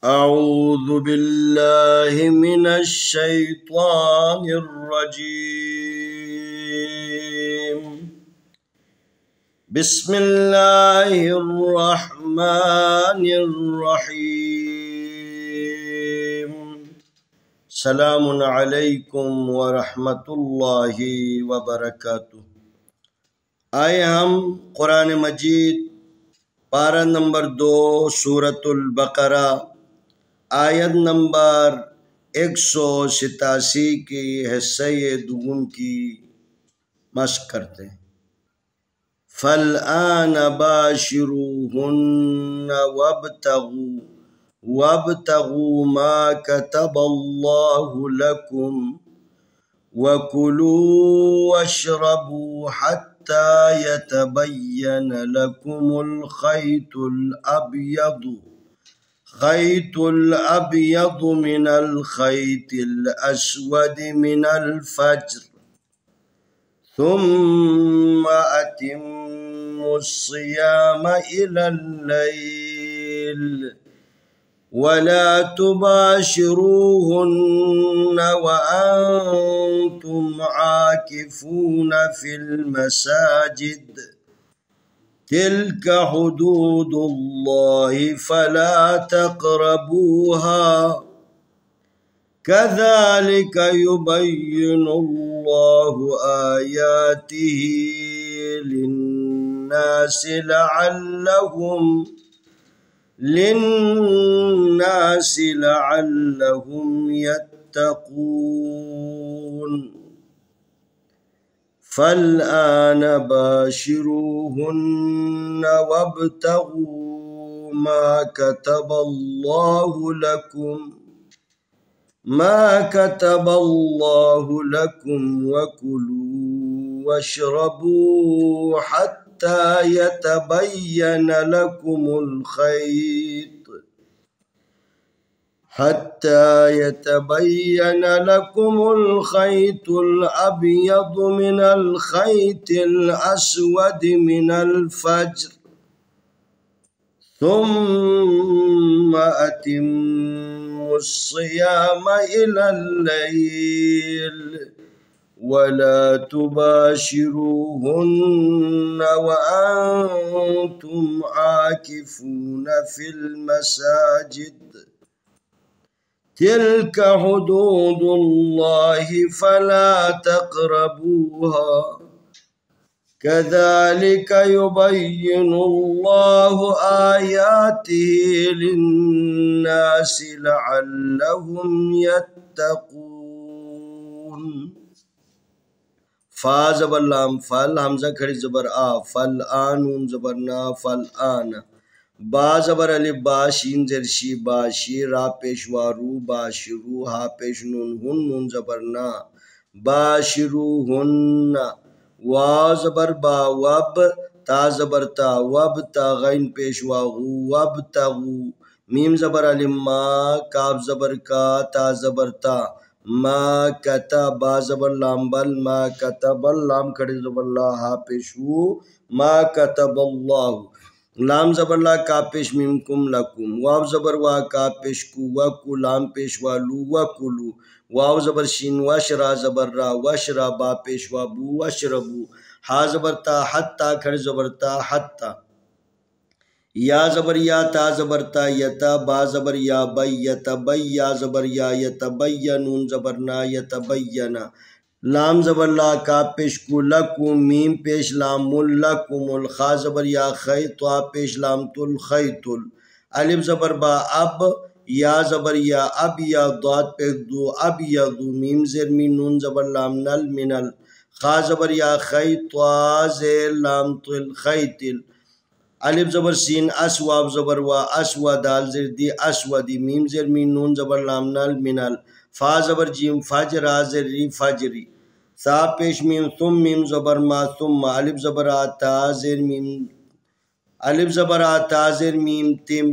أعوذ بالله من الشيطان الرجيم. بسم الله الرحمن الرحيم. سلام عليكم ورحمة الله وبركاته. आए हम कुरान मजीद पारा नंबर 2 सूरतुल बकरा आयत नंबर 187 की हिस्से दुगुन की मश्क करते हैं। फलआन बाशिरूहुन्न वब्तगू मा कतबल्लाहु लकुम वकुलू वशरबू हत्ता यतबय्यन लकुमुल खैतुल अबयद मिनल खैतिल अस्वद मिनल फज्र थुम्मा अतिम्मुस्सियाम इलल लैल वला तुबाशिरूहुन्न वअंतुम आकिफून फिल मसाजिद तिल्क हुदूदुल्लाहि फला तक़रबूहा कज़ालिक युबय्यिनुल्लाहु आयातिही लिन्नासि लअल्लहुम यत्तक़ून। फलआन बाशिरूहुन्न वब्तगू मा कतबल्लाहु लकुम वकुलू वशरबू हत्ता यतबय्यन लकुमुल खैतुल अबयद मिनल खैतिल अस्वद मिनल फज्र थुम्मा अतिम्मुस्सियाम इलल लैल वला तुबाशिरूहुन्न वअंतुम आकिफून फिल मसाजिद तिल्क हुदूदुल्लाहि फला तक़रबूहा कज़ालिक युबय्यिनुल्लाहु आयातिही लिन्नासि लअल्लहुम यत्तक़ून। फा ज़बर लाम फल हमजा खड़ी ज़बर आ फल आनून ज़बर ना फल आन बा ज़बर अलिफ बा शीन ज़ेर बाशी रा पेशवा रू बाशिरू हा पेश नून हुन नून ज़बर ना बाशिरूहुन्ना वाव ज़बर बा वब ता ज़बर ता वब ता गैन पेशवा गू वब तगू मीम ज़बर अलिफ मा काफ ज़बर का ता ज़बर ता मा कता बा ज़बर लाम बल मा कतबल लाम खड़ी ज़बर ला हा पेशू मा कतबल्लाहु लाम ज़बर ला का पेश मीम कुम लकुम वाव ज़बर वा का पेश कु वकु लाम पेश वालू वकुलू वाव ज़बर शीन वशरा ज़बर रा वशरा बा पेश वाबू वशरबू हा ज़बर ता हत्ता खड़ी ज़बर ता हत्ता या ज़बर या ता ज़बर ता यता बा ज़बर या बै यतबै या ज़बर या यतबय्यनून ज़बर ना यतबय्यना लाम ज़बर ला का पेश कु लकुम मीम पेश लाम मुल लकुमुल खा ज़बर या खै त्वा पेश लाम तुल खैतुल अलिफ ज़बर बा अब या ज़बर या अब या दाद पे दो अब या दो मीम ज़ेर मीन नून ज़बर लाम नल मिनल खा ज़बर या खै त्वा ज़ेर लाम तुल खैतिल अलिफ ज़बर सीन अस्वाब ज़बर वा अस्वा दाल ज़ेर दी अस्वदी मीम ज़ेर मीन नून ज़बर लाम नल मिनल फा ज़बर जीम फजरा ज़ेर री फजरी सा पेश मीम तुम मीम ज़बर मा तुम्मा अलिफ ज़बर आता ज़ेर मीम अलिफ ज़बर आता ज़ेर मीम तिम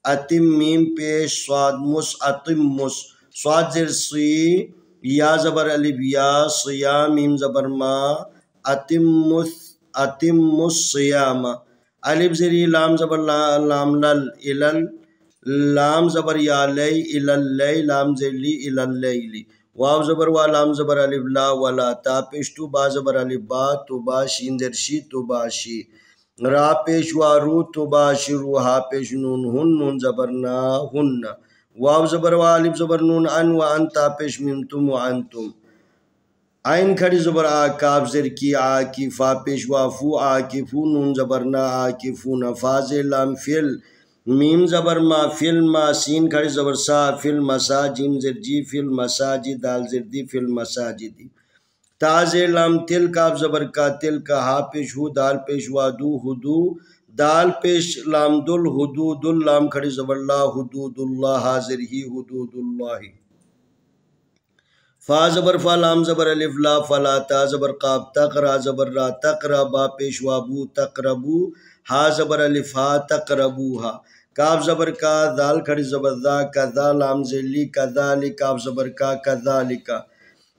अतिम मीम पेश स्वाद मुस अतिम मुस स्वाद ज़ेर सी या ज़बर अलिफ या सिया मीम ज़बर मा अतिम मुस सियामा अलिफ ज़ेरी लाम ज़बर लाम लल इलल لام زبر یا لی اللی لام زلی اللیلی واو زبر وا لام زبر الف لا ولا تا پیش تو با زبر الف با تو با شین زر شی تو با شی را پیش وا رو تو با شرو ها پیش نون هن نون زبر نا هن واو زبر وا الف زبر نون ان و ان تا پیش میم تم و انتم عین کھڑی زبر آ کاف زر کی آ کی فا پیش وا فو آ کی فو نون زبر نا آ کی فو نا فا زر لام فل میم زبر ما فل ما سین کھڑی زبر سا فل مسا جیم زر جی فل مساجی دال زر دی فل مساجدی تا زر لام تل کاف زبر کا تل کا ہا پیش ہو دال پیش وا دو ہدو دال پیش لام دل حدود لام کھڑی زبر لا حدود اللہ حاضر ہی حدود اللہ فا زبر فا لام زبر الف لا فلا تا زبر قاب تقرا زبر را تقرا با پیش وا بو تقربو ہا زبر الف ہا تقربوها کاف زبر کا دال کھڑی زبر دا کذا لام زلی کذالی کاف زبر کا کذالکا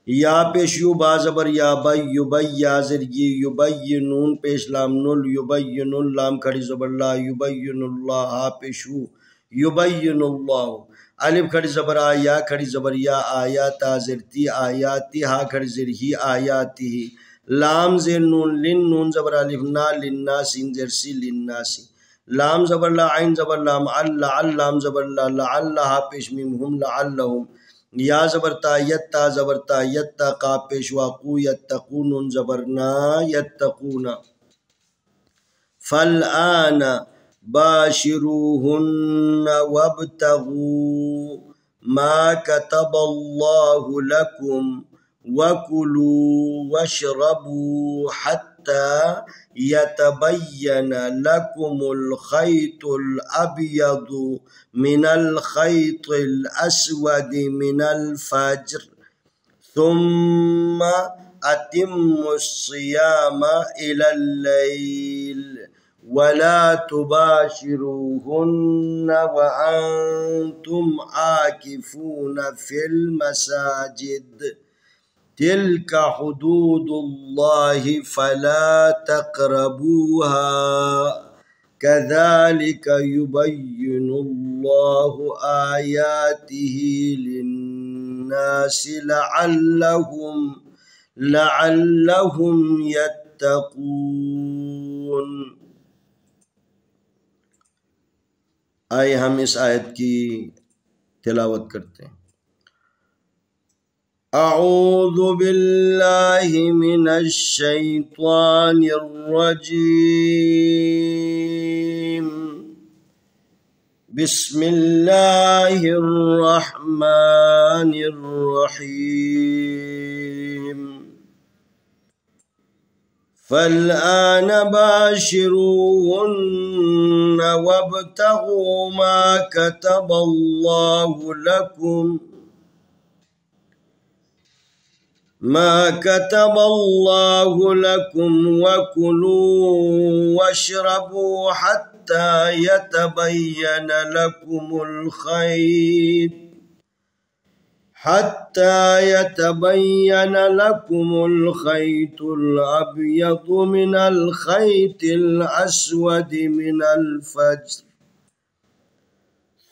یا پیش یو با زبر یا بی یبی یا زر یبی نون پیش لام نل یبین لام کھڑی زبر لا یبین اللہ ہا پیش ہو یبین اللہ الف کھڑی زبر آ یا کھڑی زبر یا آیا تا زرتی آیاتی ہا کھڑی زر ہی آیاتی ہی لام زر نون لن نون زبر الف نا لنا سین زر سی لنا سی لام زبر لا عین زبر لام اللہ لام زبر لا لعل ہا پیش میم ہم لعلہم یا زبر تا یتا زبر تا یتا قاف پیش وا قو یتقون نون زبر نا یتقون فالآن باشروهن وابتغوا ما كتب الله لكم وكلوا واشربوا حتى يتبين لكم الخيط الأبيض من الخيط الأسود من الفجر ثم أتموا الصيام إلى الليل ولا تباشروهن وأنتم عاكفون في المساجد تلك حدود الله فلا تقربوها كذلك يبين الله آياته للناس لعلهم يتقون آئے ہم اس آیت کی تلاوت کرتے ہیں اعوذ باللہ من الشیطان الرجیم بسم اللہ الرحمن الرحیم فالآن باشروهن وابتغوا ما كتب الله لكم وكلوا واشربوا حتى يتبين لكم الخيط الأبيض من الخيط الأسود من الفجر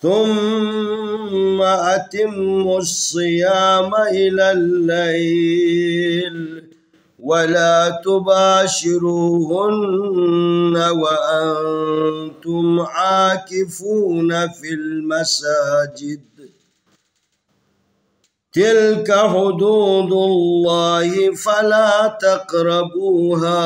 ثم أتموا الصيام إلى الليل ولا تباشروهن وأنتم عاكفون في المساجد تلك حدود الله فلا تقربوها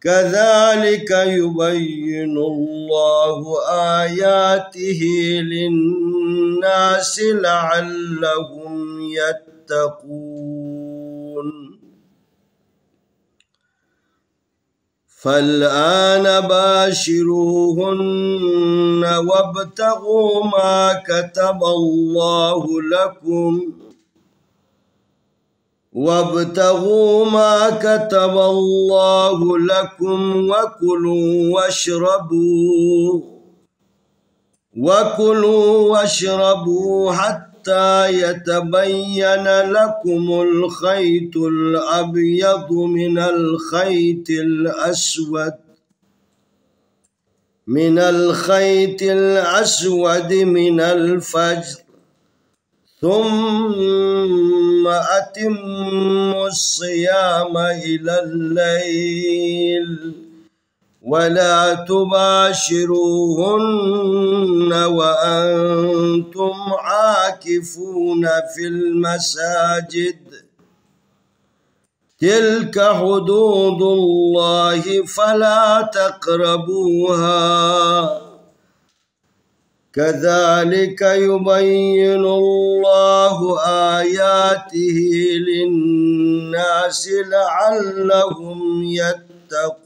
كذلك يبين الله آياته للناس لعلهم يتقون فالآن باشروهن وابتغوا ما كتب الله لكم وكلوا واشربوا حتى يتبين لكم الخيط الأبيض من الخيط الأسود من الخيط الأسود من الفجر ثم أتموا الصيام إلى الليل ولا تباشروهن وأنتم عاكفون في المساجد تلك حدود الله فلا تقربوها كذلك يبين الله آياته للناس لعلهم يتقون.